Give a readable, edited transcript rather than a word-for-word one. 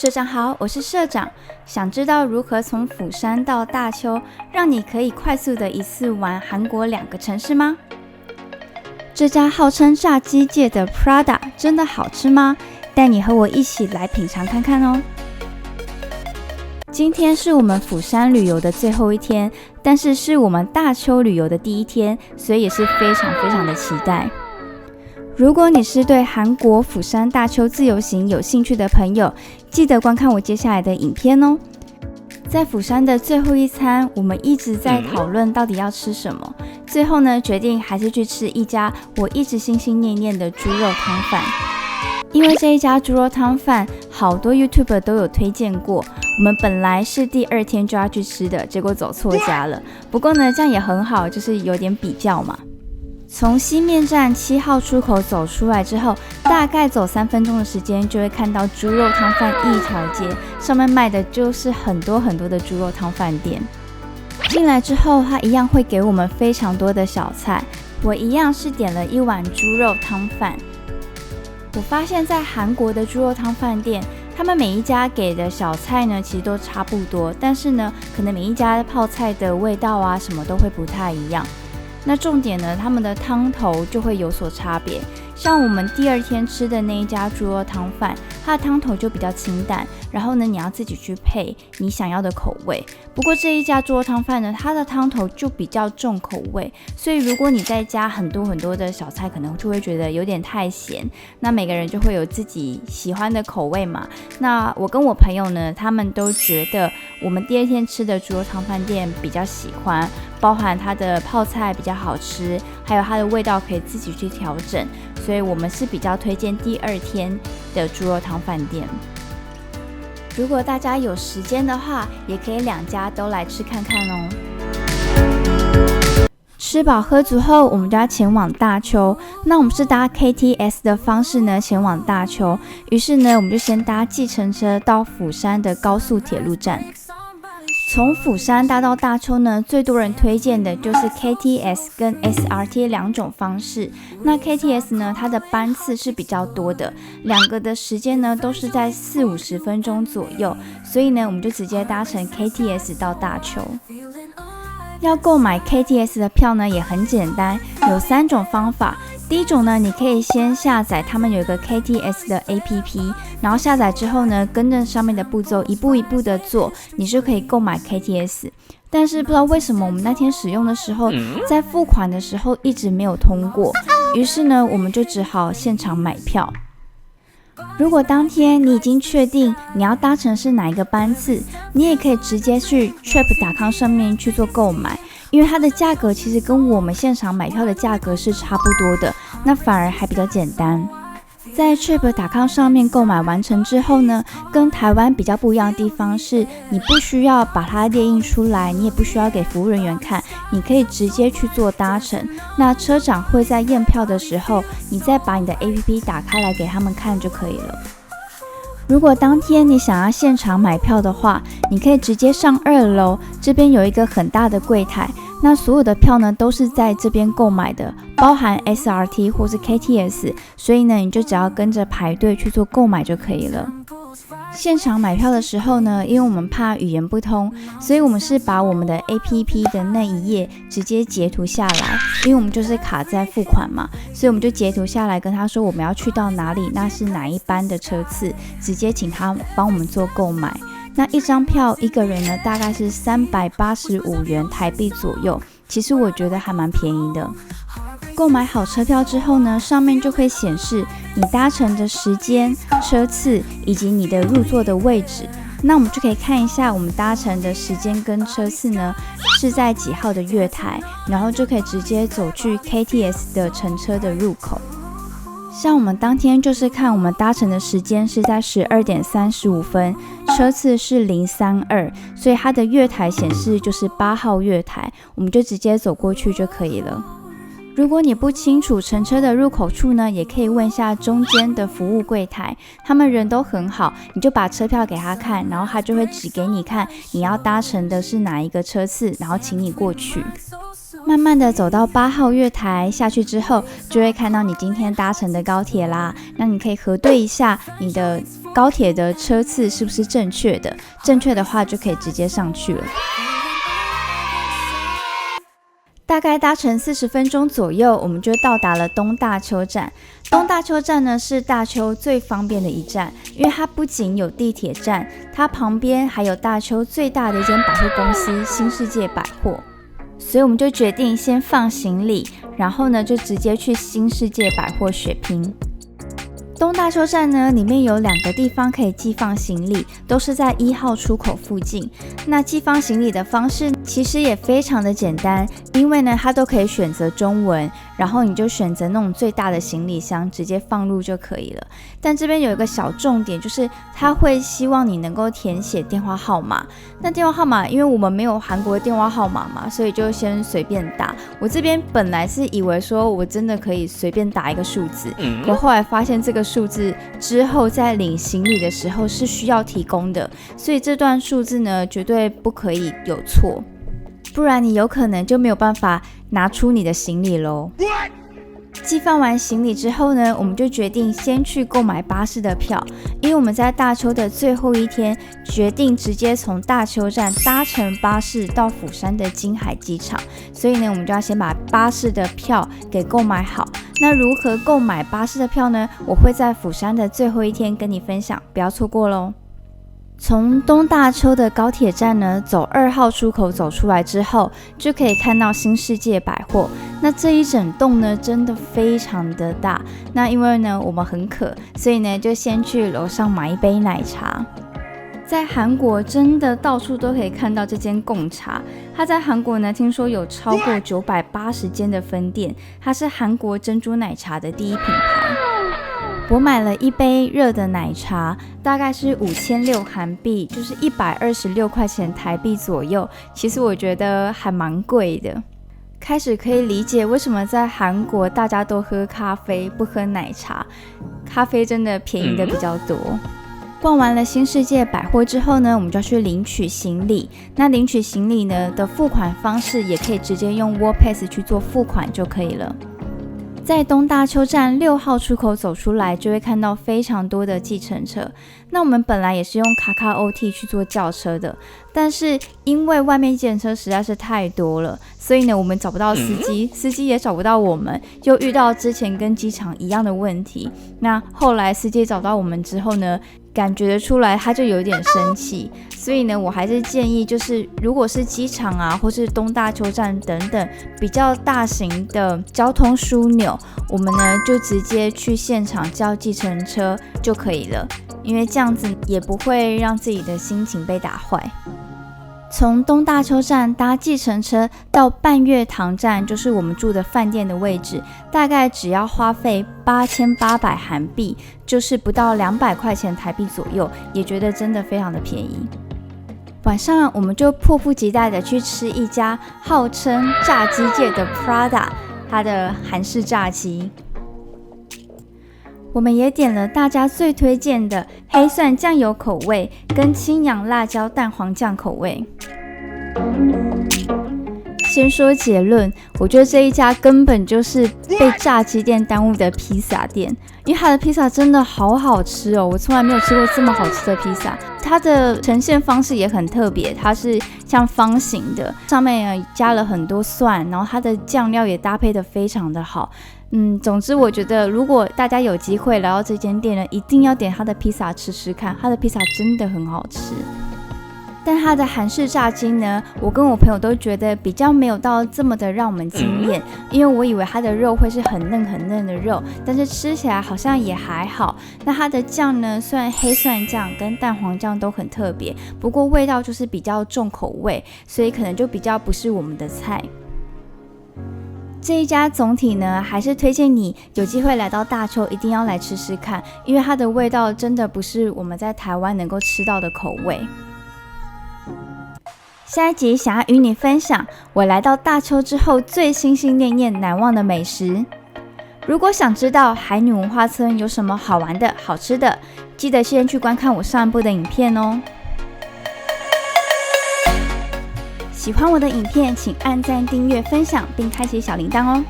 社长好，我是社长。想知道如何从釜山到大邱，让你可以快速的一次玩韩国2个城市吗？这家号称炸鸡界的 Prada 真的好吃吗？带你和我一起来品尝看看哦。今天是我们釜山旅游的最后一天，但是我们大邱旅游的第一天，所以也是非常的期待。如果你是对韩国釜山大邱自由行有兴趣的朋友，记得观看我接下来的影片哦。在釜山的最后一餐，我们一直在讨论到底要吃什么，最后呢决定还是去吃一家我一直心心念念的猪肉汤饭。因为这一家猪肉汤饭好多 YouTuber 都有推荐过，我们本来是第2天就要去吃的，结果走错家了。不过呢这样也很好，就是有点比较嘛。从西面站7号出口走出来之后，大概走3分钟的时间，就会看到猪肉汤饭一条街，上面卖的就是很多的猪肉汤饭店。进来之后，它一样会给我们非常多的小菜，我一样是点了1碗猪肉汤饭。我发现在韩国的猪肉汤饭店，他们每一家给的小菜呢，其实都差不多，但是呢，可能每一家泡菜的味道啊，什么都会不太一样。那重点呢，他们的汤头就会有所差别。像我们第2天吃的那一家猪肉汤饭，它的汤头就比较清淡，然后呢，你要自己去配你想要的口味。不过这一家猪肉汤饭呢，它的汤头就比较重口味，所以如果你再加很多的小菜，可能就会觉得有点太咸。那每个人就会有自己喜欢的口味嘛。那我跟我朋友呢，他们都觉得我们第2天吃的猪肉汤饭店比较喜欢，包含它的泡菜比较好吃，还有它的味道可以自己去调整，所以我们是比较推荐第2天的猪肉汤饭店。如果大家有时间的话，也可以2家都来吃看看哦。吃饱喝足后，我们就要前往大邱。那我们是搭 KTS 的方式呢前往大邱，于是呢我们就先搭计程车到釜山的高速铁路站。从釜山搭到大邱呢，最多人推荐的就是 KTS 跟 SRT 2种方式。那 KTS 呢，它的班次是比较多的，2个的时间呢都是在40-50分钟左右，所以呢我们就直接搭乘 KTS 到大邱。要购买 KTS 的票呢也很简单，有3种方法。第一种呢，你可以先下载他们有一个 KTS 的 APP， 然后下载之后呢，跟着上面的步骤一步一步的做，你就可以购买 KTS。但是不知道为什么我们那天使用的时候，在付款的时候一直没有通过，于是呢我们就只好现场买票。如果当天你已经确定你要搭乘是哪一个班次，你也可以直接去 Trip.com 上面去做购买，因为它的价格其实跟我们现场买票的价格是差不多的，那反而还比较简单。在 Trip.com 上面购买完成之后呢，跟台湾比较不一样的地方是，你不需要把它列印出来，你也不需要给服务人员看，你可以直接去做搭乘。那车长会在验票的时候，你再把你的 APP 打开来给他们看就可以了。如果当天你想要现场买票的话，你可以直接上2楼，这边有一个很大的柜台，那所有的票呢都是在这边购买的，包含 SRT 或是 KTS， 所以呢你就只要跟着排队去做购买就可以了。现场买票的时候呢，因为我们怕语言不通，所以我们是把我们的 APP 的那一页直接截图下来，因为我们就是卡在付款嘛，所以我们就截图下来跟他说我们要去到哪里，那是哪一班的车次，直接请他帮我们做购买。那一张票一个人呢大概是385元台币左右，其实我觉得还蛮便宜的。购买好车票之后呢，上面就会显示你搭乘的时间、车次以及你的入座的位置。那我们就可以看一下我们搭乘的时间跟车次呢是在几号的月台，然后就可以直接走去 KTS 的乘车的入口。像我们当天就是看我们搭乘的时间是在12点35分，车次是032，所以它的月台显示就是8号月台，我们就直接走过去就可以了。如果你不清楚乘车的入口处呢，也可以问一下中间的服务柜台，他们人都很好，你就把车票给他看，然后他就会指给你看你要搭乘的是哪一个车次，然后请你过去。慢慢的走到8号月台下去之后，就会看到你今天搭乘的高铁啦。那你可以核对一下你的高铁的车次是不是正确的，正确的话就可以直接上去了。大概搭乘40分钟左右，我们就到达了东大邱站。东大邱站呢是大邱最方便的一站，因为它不仅有地铁站，它旁边还有大邱最大的一间百货公司新世界百货。所以我们就决定先放行李，然后呢就直接去新世界百货血拼。东大邱站呢里面有2个地方可以寄放行李，都是在1号出口附近。那寄放行李的方式其实也非常的简单，因为呢它都可以选择中文，然后你就选择那种最大的行李箱直接放入就可以了。但这边有一个小重点，就是它会希望你能够填写电话号码。那电话号码因为我们没有韩国的电话号码嘛，所以就先随便打。我这边本来是以为说我真的可以随便打一个数字，可后来发现这个数字之后在领行李的时候是需要提供的，所以这段数字呢绝对不可以有错，不然你有可能就没有办法拿出你的行李咯。寄放完行李之后呢，我们就决定先去购买巴士的票，因为我们在大邱的最后一天决定直接从大邱站搭乘巴士到釜山的金海机场，所以呢我们就要先把巴士的票给购买好。那如何购买巴士的票呢？我会在釜山的最后一天跟你分享，不要错过咯。从东大邱的高铁站呢，走2号出口走出来之后，就可以看到新世界百货。那这一整栋呢，真的非常的大。那因为呢，我们很渴，所以呢，就先去楼上买一杯奶茶。在韩国真的到处都可以看到这间贡茶，它在韩国呢，听说有超过980间的分店，它是韩国珍珠奶茶的第一品牌。我买了一杯热的奶茶，大概是5600韩币，就是126块钱台币左右。其实我觉得还蛮贵的。开始可以理解为什么在韩国大家都喝咖啡不喝奶茶，咖啡真的便宜的比较多。逛完了新世界百货之后呢，我们就要去领取行李。那领取行李呢的付款方式也可以直接用 WorldPass 去做付款就可以了。在东大邱站6号出口走出来，就会看到非常多的计程车。那我们本来也是用KakaOT去做叫车的，但是因为外面计程车实在是太多了，所以呢我们找不到司机，司机也找不到我们，就遇到之前跟机场一样的问题。那后来司机找到我们之后呢，感觉得出来他就有点生气，所以呢我还是建议，就是如果是机场啊或是东大邱站等等比较大型的交通枢纽，我们呢就直接去现场叫计程车就可以了，因为这样子也不会让自己的心情被打坏。从东大邱站搭计程车到半月堂站，就是我们住的饭店的位置，大概只要花费8800韩币，就是不到200块钱台币左右，也觉得真的非常的便宜。晚上我们就迫不及待的去吃一家号称炸鸡界的 Prada 它的韩式炸鸡。我们也点了大家最推荐的黑蒜酱油口味跟青阳辣椒蛋黄酱口味。先说结论，我觉得这一家根本就是被炸鸡店耽误的披萨店，因为它的披萨真的好好吃哦，我从来没有吃过这么好吃的披萨。它的呈现方式也很特别，它是像方形的，上面加了很多蒜，然后它的酱料也搭配得非常的好。总之我觉得如果大家有机会来到这间店呢，一定要点它的披萨吃吃看，它的披萨真的很好吃。但它的韩式炸鸡呢，我跟我朋友都觉得比较没有到这么的让我们惊艳，因为我以为它的肉会是很嫩很嫩的肉，但是吃起来好像也还好。那它的酱呢，虽然黑蒜酱跟蛋黄酱都很特别，不过味道就是比较重口味，所以可能就比较不是我们的菜。这一家总体呢，还是推荐你有机会来到大邱一定要来吃吃看，因为它的味道真的不是我们在台湾能够吃到的口味。下一集想要与你分享我来到大邱之后最心心念念难忘的美食。如果想知道海女文化村有什么好玩的好吃的，记得先去观看我上一部的影片哦。喜喜欢我的影片，请按赞、订阅、分享，并开启小铃铛哦。